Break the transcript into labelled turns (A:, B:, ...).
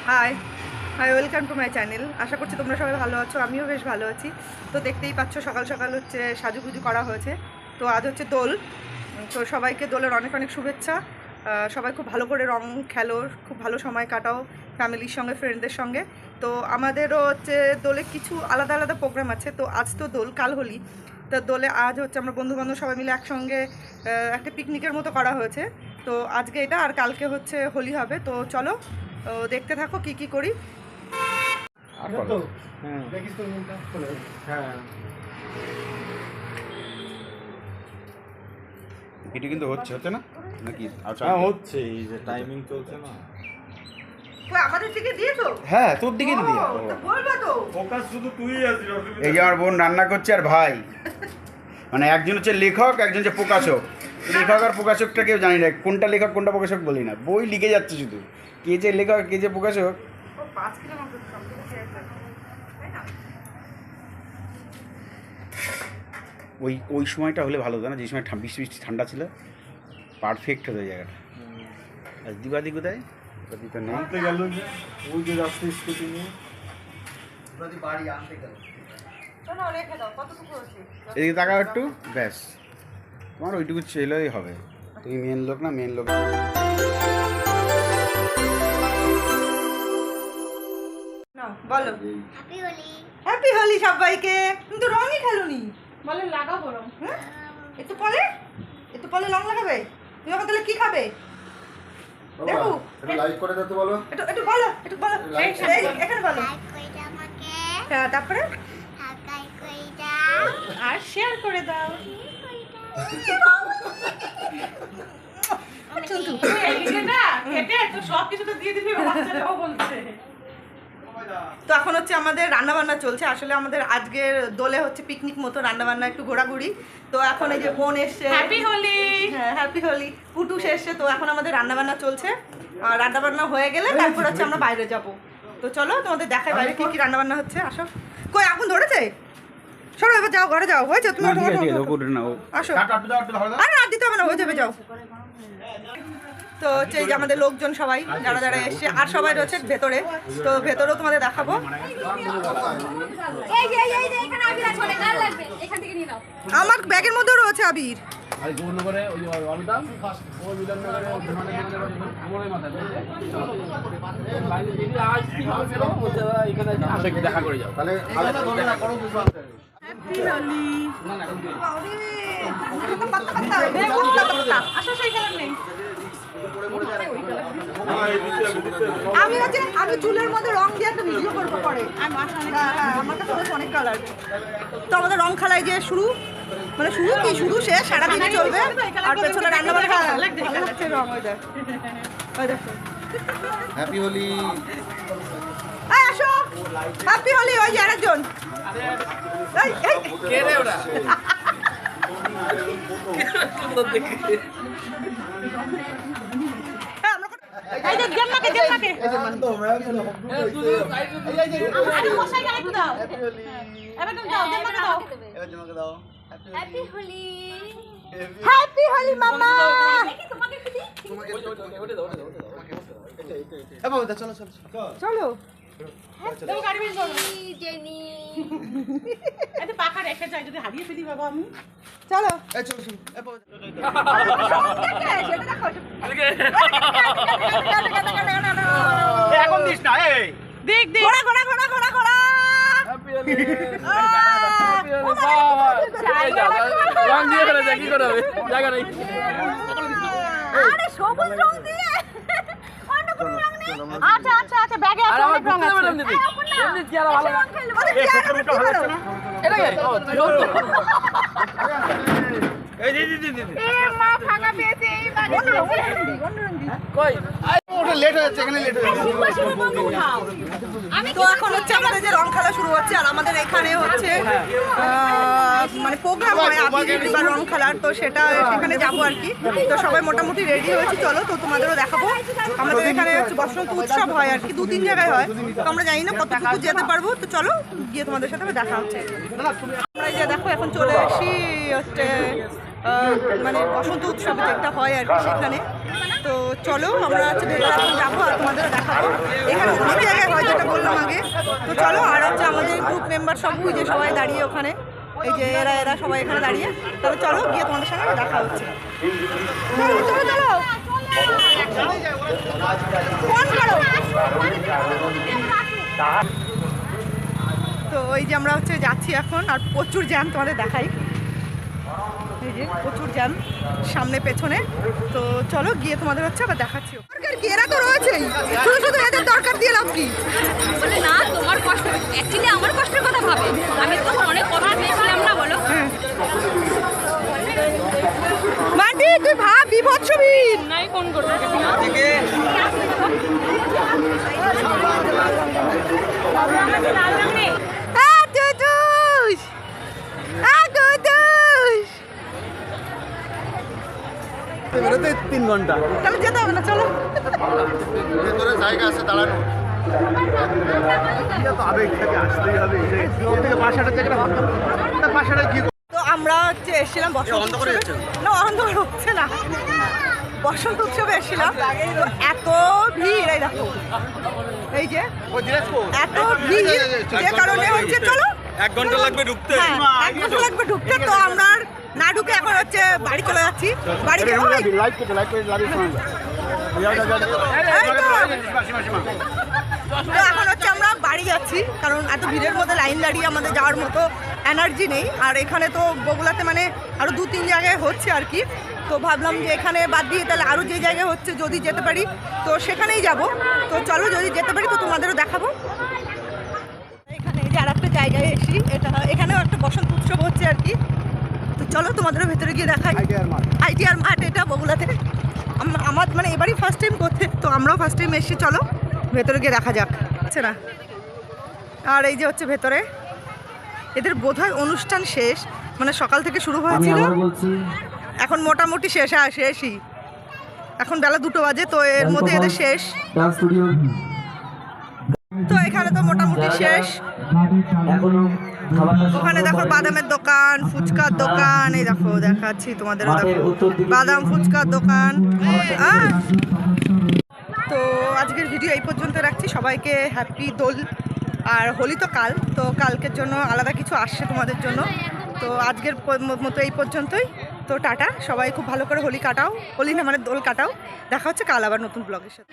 A: High hi welcome to my channel. আশা করছি তোমরা সবাই ভালো আছো, আমিও বেশ ভালো আছি। তো দেখতেই পাচ্ছ সকাল সকাল হচ্ছে সাজুগুজু করা হয়েছে। তো আজ হচ্ছে দোল, তো সবাইকে দোলের অনেক অনেক শুভেচ্ছা। সবাই খুব ভালো করে রং খেলো, খুব ভালো সময় কাটাও ফ্যামিলির সঙ্গে, ফ্রেন্ডদের সঙ্গে। তো আমাদেরও হচ্ছে দোলে কিছু আলাদা আলাদা প্রোগ্রাম আছে। তো আজ তো দোল, কাল হোলি। তো দোলে আজ হচ্ছে আমরা বন্ধুবান্ধব সবাই মিলে একসঙ্গে একটা পিকনিকের মতো করা হয়েছে। তো আজকে এটা, আর কালকে হচ্ছে হোলি হবে। তো চলো দেখতে থাকো কি কি করি।
B: ভিডিও কিন্তু হচ্ছে না নাকি?
C: হ্যাঁ হচ্ছে, এই যে টাইমিং চলছে না।
A: আমাদের দিকে দিয়েছো?
B: হ্যাঁ, তোর দিকে দিয়ে
A: বলবা তো।
C: ফোকাস শুধু তুই আছিস।
B: এই যে আমার বোন রান্না করছে আর ভাই, মানে একজন হচ্ছে লেখক, একজন হচ্ছে প্রকাশক। লেখক আর প্রকাশকটা কেউ জানি না, কোনটা লেখক কোনটা প্রকাশক বলি না, বই লিখে যাচ্ছে শুধু, কে যে লেখক কে যে প্রকাশক। ওই সময়টা হলে ভালো হতো না, যে সময় বৃষ্টি বৃষ্টি ঠান্ডা ছিল, পারফেক্ট হতো জায়গাটা। আর দিবাদি কোথায়? দিবাদি তো নেই।
C: আনতে গেল যে ওই যে রাস্তায় স্কুটি নিয়ে
B: বাড়ি আনতে গেল। এদিকে তাকাও একটু, ব্যাস তোমার ওইটুকু ছেলেই হবে। তুমি মেন লোক না, মেন লোক
A: বলো হ্যাপি হোলি সবাইকে। কিন্তু রঙই খেলোনি, বলে লাগাবো রং। হ্যাঁ একটু পরে রং লাগাবে। তুমি এখন তাহলে কি খাবে? দেখো
C: লাইক করে দিতে বলো।
A: একটু বলো এখানে বলো। হ্যাঁ তারপরে আর শেয়ার করে দাও। তো এখন হচ্ছে আমাদের রান্নাবান্না চলছে। আসলে আমাদের আজকের দোলে হচ্ছে পিকনিক মতো রান্নাবান্না, একটু ঘোরাঘুরি। তো এখন এই যে বোন এসছে, হ্যাপি হোলি। হ্যাঁ হ্যাপি হোলি। পুটুস এসছে। তো এখন আমাদের রান্নাবান্না চলছে, আর রান্নাবান্না হয়ে গেলে তারপর হচ্ছে আমরা বাইরে যাব। তো চলো তোমাদের দেখাই বাইরে কি কি রান্নাবান্না হচ্ছে। আসো। কই আগুন ধরেছে? সরো এবার যাও, ঘরে যাও। হয়েছে তুমি আসো। আর রাত দিতে হবে না, হয়ে যাবে, যাও। তো হচ্ছে এই যে আমাদের লোকজন সবাই যারা যারা এসছে, আর সবাই রয়েছে ভেতরে। তো ভেতরেও তোমাদের দেখাবো। আমার ব্যাগের মধ্যেও রয়েছে আবির।
C: দেখা করে যাও তাহলে। আমি চুলের মধ্যে রং দিয়ে একটা ভিডিও করবো পরে। আমার কাছে অনেক কালার। তো আমাদের রং খেলায় যে শুরু, মানে শুরু শেষ সারাদিনে চলবে। আর পেছনে রান্না বান্না রং। হ্যাপি হোলি।
A: আসো হ্যাপি হোলি। ওই যে আরেকজন হ্যাপি হোলি মামা। চলো পাখা রেখে যাই, যদি হারিয়ে ফেলি বাবা আমি। চলো
B: এখন দিস না,
A: দেখ ঘোড়া ঘোড়া ঘোড়া ঘোড়া ঘোড়া। আরে সবুজ রং দিয়ে অন্য কোনো রং নেই। আচ্ছা আচ্ছা আচ্ছা, ব্যাগে আছে অনেক রং আছে। এমনি কি আর ভালো এটা
B: এই দি
A: মা ফাঁকা পেয়েছে এই বাড়ি। কই
B: ওটা লেট হয়ে যাচ্ছে, এখানে লেট হয়ে যাচ্ছে।
A: তো এখন হচ্ছে আমাদের যে রং খেলা শুরু হচ্ছে, আর আমাদের এখানে হচ্ছে মানে প্রোগ্রাম হয় আবৃত্তি বা রং খেলার। তো সেখানে যাবো আর কি। তো সবাই মোটামুটি রেডি হয়েছি, চলো তো তোমাদেরও দেখাবো। আমাদের এখানে হচ্ছে বসন্ত উৎসব হয় আর কি, 2-3 জায়গায় হয়। তো আমরা জানি না কতটুকু যেতে পারবো। তো চলো গিয়ে তোমাদের সাথে দেখা হচ্ছে। আমরা এই যে দেখো এখন চলে এসেছি হচ্ছে মানে বসন্ত উৎসব যেটা হয় আর কি সেখানে। তো চলো আমরা হচ্ছে ভেতরে এখন যাবো আর তোমাদের দেখাবো। এখানে অনেক জায়গায় হয় যেটা বললাম আগে। তো চলো, আর হচ্ছে আমাদের গ্রুপ মেম্বার সব যে সবাই দাঁড়িয়ে ওখানে, এই যে এরা সবাই এখানে দাঁড়িয়ে। তাহলে চলো গিয়ে তোমাদের সঙ্গে দেখা হচ্ছে। চলো চলো চলো ফোন করো। তো এই যে আমরা হচ্ছে যাচ্ছি এখন, আর প্রচুর জ্যাম তোমাদের দেখাই, এই যে প্রচুর জ্যাম সামনে পেছনে। তো চলো গিয়ে তোমাদের হচ্ছে আবার দেখাচ্ছি। দরকার কি, এরা তো রয়েছেই, শুধু শুধু এদের দরকার দিয়ে লাভ কি?
D: বলে না তোমার কষ্ট, অ্যাকচুয়ালি আমার কষ্টের কথা ভাবে, আমি তো অনেক কষ্ট পেয়েছিলাম না বলো।
A: মান্টি তুই ভাব বিভৎসবীর
D: নাই কোন করতে
B: বেরোতে 3 ঘন্টা।
A: তাহলে যেতে হবে না, চলো।
B: ভেতরে জায়গা আছে দাঁড়ানো। আবেগ থেকে আসতেই হবে। থেকে বাসাটা জায়গাটা ভাবতাম না, বাসাটা কি।
A: তো আমরা হচ্ছে এসেছিলাম বসন্ত উৎসবে। না অন্ধকার হচ্ছে না, বসন্ত উৎসবে এসেছিলাম। তো এত ভিড়, এই দেখো এই যে এত ভিড়, যে কারণে হচ্ছে চলো
E: 1 ঘন্টা লাগবে ঢুকতে।
A: হ্যাঁ 1 ঘন্টা লাগবে ঢুকতে। তো আমরা আর না ঢুকে এখন হচ্ছে বাড়ি চলে যাচ্ছি। বাড়ি
B: লাইভ কেটে লাইভ শোনা যায়।
A: তো এখন হচ্ছে আমরা বাড়ি যাচ্ছি, কারণ এত ভিড়ের মধ্যে লাইন দাঁড়িয়ে আমাদের যাওয়ার মতো এনার্জি নেই। আর এখানে তো বগুলাতে মানে আরও 2-3 জায়গায় হচ্ছে আর কি। তো ভাবলাম যে এখানে বাদ দিয়ে তাহলে আরও যে জায়গায় হচ্ছে যদি যেতে পারি তো সেখানেই যাব। তো চলো যদি যেতে পারি তো তোমাদেরও দেখাবো। এখানে এই যে আর একটা জায়গায় এসি, এটা এখানেও একটা বসন্ত উৎসব হচ্ছে আর কি। তো চলো তোমাদেরও ভেতরে গিয়ে দেখাই। আইটিআর মাঠ এটা বগুলাতে। আমার মানে এবারই ফার্স্ট টাইম করতে, তো আমরাও ফার্স্ট টাইম এসেছি। চলো ভেতরে গিয়ে দেখা যাক। আচ্ছা না, আর এই যে হচ্ছে ভেতরে এদের বোধহয় অনুষ্ঠান শেষ, মানে সকাল থেকে শুরু হয়েছিল, এখন মোটামুটি শেষই। এখন বেলা 2টো বাজে, তো এর মধ্যে এদের শেষ। তো এখানে তো মোটামুটি শেষ। ওখানে দেখো বাদামের দোকান, ফুচকার দোকান, এই দেখো দেখাচ্ছি তোমাদের, বাদাম ফুচকার দোকান। তো আজকের ভিডিও এই পর্যন্ত রাখছি। সবাইকে হ্যাপি দোল। আর হোলি তো কাল, তো কালকের জন্য আলাদা কিছু আসছে তোমাদের জন্য। তো আজকের মতো এই পর্যন্তই। তো টাটা, সবাই খুব ভালো করে হোলি কাটাও, হোলি না মানে দোল কাটাও। দেখা হচ্ছে কাল আবার নতুন ব্লগের সাথে।